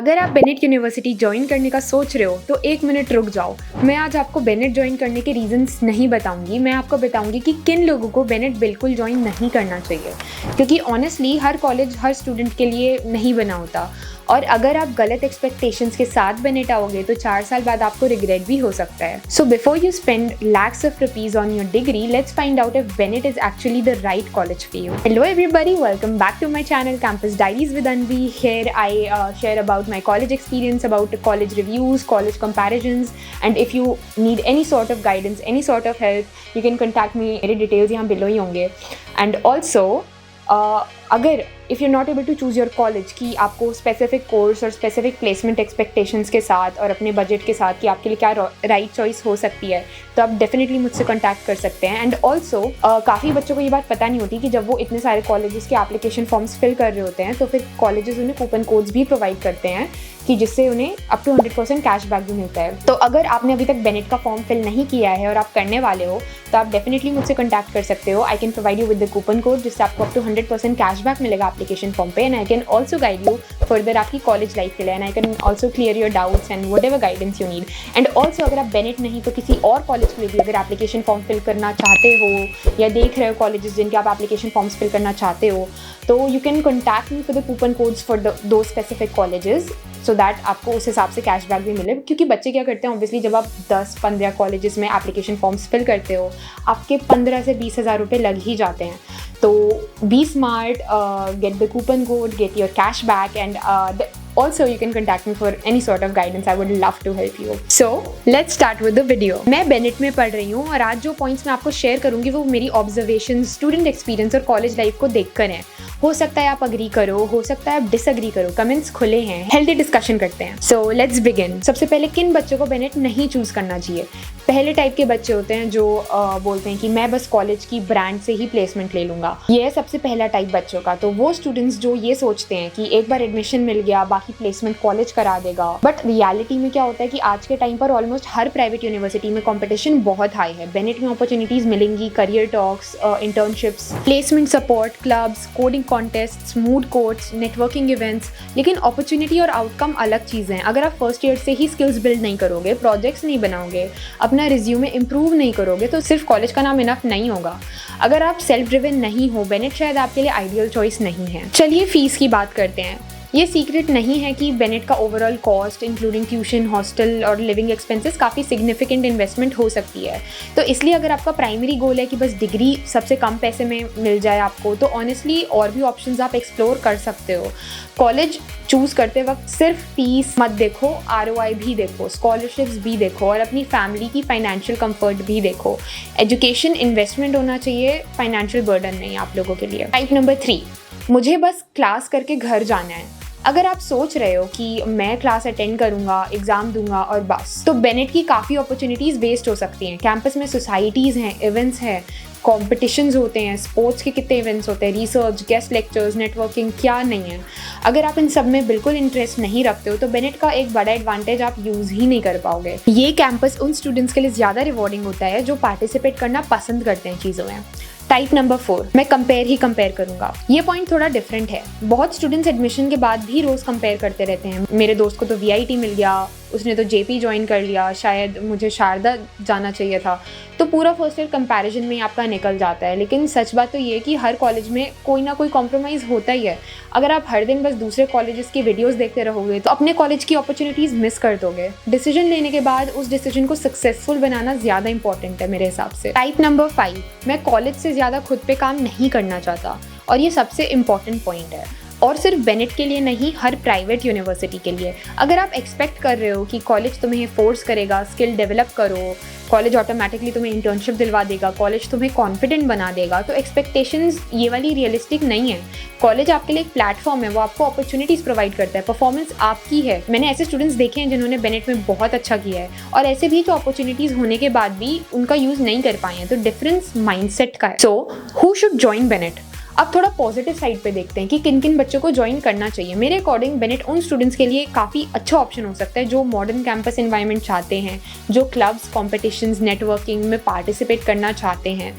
अगर आप Bennett university join करने का सोच रहे हो तो एक मिनट रुक जाओ। मैं आज आपको बेनेट ज्वाइन करने के रीजंस नहीं बताऊंगी, मैं आपको बताऊंगी कि किन लोगों को बेनेट बिल्कुल ज्वाइन नहीं करना चाहिए, क्योंकि ऑनेस्टली हर कॉलेज हर स्टूडेंट के लिए नहीं बना होता। और अगर आप गलत एक्सपेक्टेशंस के साथ बेनेट आओगे तो 4 साल बाद आपको रिग्रेट भी हो सकता है। So before you spend lakhs of rupees on your degree, let's find out if Bennett is actually the right college for you. Hello everybody, welcome back to my channel Campus Diaries with Anvi. Here I share about my college experience, about college reviews, college comparisons, and if you need any sort of guidance, any sort of help, you can contact me. मेरे details यहाँ below ही होंगे। And also अगर if you not able to choose your college कि आपको specific course और specific placement expectations के साथ और अपने बजट के साथ कि आपके लिए क्या राइट चॉइस हो सकती है, तो आप डेफिनेटली मुझसे कॉन्टैक्ट कर सकते हैं। एंड ऑल्सो काफ़ी बच्चों को ये बात पता नहीं होती कि जब वो इतने सारे कॉलेजेस के एप्लीकेशन फॉर्म्स फिल कर रहे होते हैं तो फिर कॉलेजेस उन्हें कूपन कोड्स भी प्रोवाइड करते हैं कि जिससे उन्हें अप टू 100% कैशबैक भी मिलता है। तो अगर आपने अभी तक बेनेट का फॉर्म फिल नहीं किया है और आप करने वाले हो तो आप डेफिनेटली मुझसे कॉन्टैक्ट कर सकते हो। I can provide you with the coupon code जिससे आपको अप टू 100% कैशबैक मिलेगा एप्लीकेशन फॉर्म पे। And I can also guide you further आपकी कॉलेज लाइफ के लिए। And I can also clear your doubts and what ever guidance you need. And also अगर आप Bennett नहीं तो किसी और कॉलेज के लिए भी अगर एप्लीकेशन फॉर्म फिल करना चाहते हो या देख रहे हो कॉलेजेस जिनके आप एप्लीकेशन फॉर्म्स फिल करना चाहते हो, तो you can contact me for the coupon codes for दो स्पेसिफिक कॉलेजेस सो दैट आपको उस हिसाब से कैशबैक भी मिले। क्योंकि बच्चे क्या करते हैं, ऑब्वियसली जब आप 10-15 कॉलेजेस में एप्लीकेशन फॉर्म्स फिल करते हो आपके 15 से 20 हज़ार रुपये लग ही जाते हैं। तो be smart, get the coupon code, get your cashback, and also you can contact me for any sort of guidance. I would love to help you. So let's start with the video. मैं Bennett में पढ़ रही हूँ और आज जो points मैं आपको शेयर करूँगी वो मेरी ऑब्जर्वेशन, स्टूडेंट एक्सपीरियंस और कॉलेज लाइफ को देखकर हैं। हो सकता है आप अग्री करो, हो सकता है आप डिसअग्री करो, कमेंट्स खुले हैं, हेल्दी डिस्कशन करते हैं। So let's begin. सबसे पहले किन बच्चों को बेनेट नहीं चूज़ करना चाहिए? पहले टाइप के बच्चे होते हैं जो बोलते हैं कि मैं बस कॉलेज की ब्रांड से ही प्लेसमेंट ले लूँगा। ये है सबसे पहला टाइप बच्चों का। तो वो स्टूडेंट्स जो ये सोचते हैं कि एक बार एडमिशन मिल गया बाकी प्लेसमेंट कॉलेज करा देगा। बट रियलिटी में क्या होता है कि आज के टाइम पर ऑलमोस्ट हर प्राइवेट यूनिवर्सिटी में कंपटीशन बहुत हाई है। बेनेट में अपॉर्चुनिटीज़ मिलेंगी, career talks, internships, placement support, clubs, coding contest, mood courts, networking events. लेकिन अपॉर्चुनिटी और आउटकम अलग चीज़ें हैं। अगर आप फर्स्ट ईयर से ही स्किल्स बिल्ड नहीं करोगे, प्रोजेक्ट्स नहीं बनाओगे, अपना रिज्यूमे इंप्रूव नहीं करोगे तो सिर्फ कॉलेज का नाम इनफ नहीं होगा। अगर आप सेल्फ ड्रिवन नहीं हो, बेनेट शायद आपके लिए आइडियल चॉइस नहीं है। चलिए फीस की बात करते हैं। ये सीक्रेट नहीं है कि बेनेट का overall cost including tuition, hostel और लिविंग एक्सपेंसेस काफ़ी सिग्निफिकेंट इन्वेस्टमेंट हो सकती है। तो इसलिए अगर आपका प्राइमरी गोल है कि बस डिग्री सबसे कम पैसे में मिल जाए आपको, तो ऑनेस्टली और भी ऑप्शंस आप एक्सप्लोर कर सकते हो। कॉलेज चूज़ करते वक्त सिर्फ फीस मत देखो, ROI भी देखो, स्कॉलरशिप्स भी देखो और अपनी फैमिली की फाइनेंशियल कंफर्ट भी देखो। एजुकेशन इन्वेस्टमेंट होना चाहिए, फाइनेंशियल बर्डन नहीं आप लोगों के लिए। टाइप नंबर 3, मुझे बस क्लास करके घर जाना है। अगर आप सोच रहे हो कि मैं क्लास अटेंड करूंगा, एग्ज़ाम दूंगा और बस, तो बेनेट की काफ़ी अपॉर्चुनिटीज़ वेस्ट हो सकती हैं। कैंपस में सोसाइटीज़ हैं, इवेंट्स हैं, कॉम्पिटिशन्स होते हैं, स्पोर्ट्स के कितने इवेंट्स होते हैं, रिसर्च, गेस्ट लेक्चर्स, नेटवर्किंग, क्या नहीं है। अगर आप इन सब में बिल्कुल इंटरेस्ट नहीं रखते हो तो बेनेट का एक बड़ा एडवांटेज आप यूज़ ही नहीं कर पाओगे। ये कैंपस उन स्टूडेंट्स के लिए ज़्यादा रिवॉर्डिंग होता है जो पार्टिसिपेट करना पसंद करते हैं चीज़ों में। टाइप नंबर 4, मैं कंपेयर करूंगा। ये पॉइंट थोड़ा डिफरेंट है। बहुत स्टूडेंट्स एडमिशन के बाद भी रोज़ कंपेयर करते रहते हैं। मेरे दोस्त को तो VIT मिल गया, उसने तो JP ज्वाइन कर लिया, शायद मुझे शारदा जाना चाहिए था। तो पूरा फर्स्ट ईयर कंपैरिजन में आपका निकल जाता है। लेकिन सच बात तो ये है कि हर कॉलेज में कोई ना कोई कॉम्प्रोमाइज़ होता ही है। अगर आप हर दिन बस दूसरे कॉलेजेस की वीडियोस देखते रहोगे तो अपने कॉलेज की अपॉर्चुनिटीज़ मिस कर दोगे। डिसीजन लेने के बाद उस डिसीजन को सक्सेसफुल बनाना ज़्यादा इंपॉर्टेंट है मेरे हिसाब से। टाइप नंबर 5, मैं कॉलेज से ज़्यादा खुद पे काम नहीं करना चाहता, और ये सबसे इम्पॉर्टेंट पॉइंट है। और सिर्फ बेनेट के लिए नहीं, हर प्राइवेट यूनिवर्सिटी के लिए। अगर आप एक्सपेक्ट कर रहे हो कि कॉलेज तुम्हें फोर्स करेगा, स्किल डेवलप करो, कॉलेज ऑटोमेटिकली तुम्हें इंटर्नशिप दिलवा देगा, कॉलेज तुम्हें कॉन्फिडेंट बना देगा, तो एक्सपेक्टेशंस ये वाली रियलिस्टिक नहीं है। कॉलेज आपके लिए एक प्लेटफॉर्म है, वो आपको अपॉर्चुनिटीज़ प्रोवाइड करता है, परफॉर्मेंस आपकी है। मैंने ऐसे स्टूडेंट्स देखे हैं जिन्होंने बेनेट में बहुत अच्छा किया है और ऐसे भी जो अपॉर्चुनिटीज़ होने के बाद भी उनका यूज़ नहीं कर पाए हैं। तो डिफरेंस माइंडसेट का है। So who should join Bennett? अब थोड़ा पॉजिटिव साइड पे देखते हैं कि किन किन बच्चों को ज्वाइन करना चाहिए। मेरे अकॉर्डिंग बेनेट उन स्टूडेंट्स के लिए काफ़ी अच्छा ऑप्शन हो सकता है जो मॉडर्न कैंपस एनवायरनमेंट चाहते हैं, जो क्लब्स, कॉम्पिटिशन्स, नेटवर्किंग में पार्टिसिपेट करना चाहते हैं,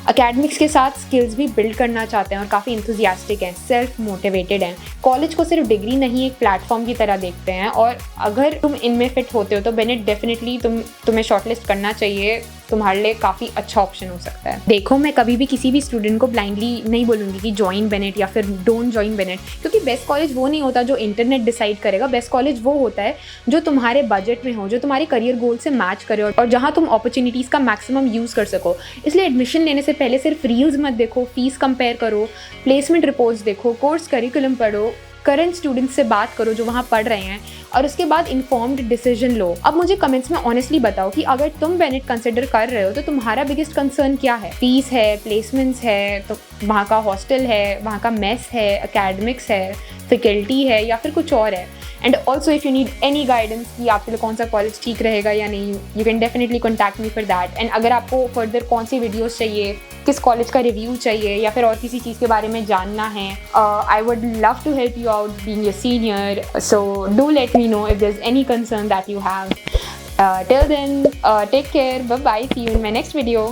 एकेडमिक्स के साथ स्किल्स भी बिल्ड करना चाहते हैं और काफ़ी इंथुजियास्टिक हैं, सेल्फ मोटिवेटेड हैं। कॉलेज को सिर्फ डिग्री नहीं एक प्लेटफॉर्म की तरह देखते हैं, और अगर तुम इनमें फिट होते हो तो बेनेट डेफिनेटली तुम्हें शॉर्टलिस्ट करना चाहिए, तुम्हारे लिए काफ़ी अच्छा ऑप्शन हो सकता है। देखो, मैं कभी भी किसी भी स्टूडेंट को ब्लाइंडली नहीं बोलूँगी कि ज्वाइन बेनेट या फिर डोंट ज्वाइन बेनेट, क्योंकि बेस्ट कॉलेज वो नहीं होता जो इंटरनेट डिसाइड करेगा। बेस्ट कॉलेज वो होता है जो तुम्हारे बजट में हो, जो तुम्हारे करियर गोल से मैच करे और जहाँ तुम अपॉर्चुनिटीज़ का मैक्सिमम यूज़ कर सको। इसलिए एडमिशन लेने से पहले सिर्फ रील्स मत देखो, फीस कंपेयर करो, प्लेसमेंट रिपोर्ट्स देखो, कोर्स करिकुलम पढ़ो, करंट स्टूडेंट्स से बात करो जो वहाँ पढ़ रहे हैं, और उसके बाद इन्फॉर्म्ड डिसीजन लो। अब मुझे कमेंट्स में ऑनेस्टली बताओ कि अगर तुम बेनेट कंसिडर कर रहे हो तो तुम्हारा बिगेस्ट कंसर्न क्या है? फीस है, प्लेसमेंट्स है, तो वहाँ का हॉस्टल है, वहाँ का मेस है, एकेडमिक्स है, फैकल्टी है, या फिर कुछ और है? And also if you need any guidance कि आपके लिए कौन सा कॉलेज ठीक रहेगा या नहीं, you can definitely contact me for that. And अगर आपको फर्दर कौन सी वीडियोज़ चाहिए, किस कॉलेज का रिव्यू चाहिए, या फिर और किसी चीज़ के बारे में जानना है, I would love to help you out being your senior, so do let me know if there's any concern that you have. Till then, take care, bye bye, see you in my next video.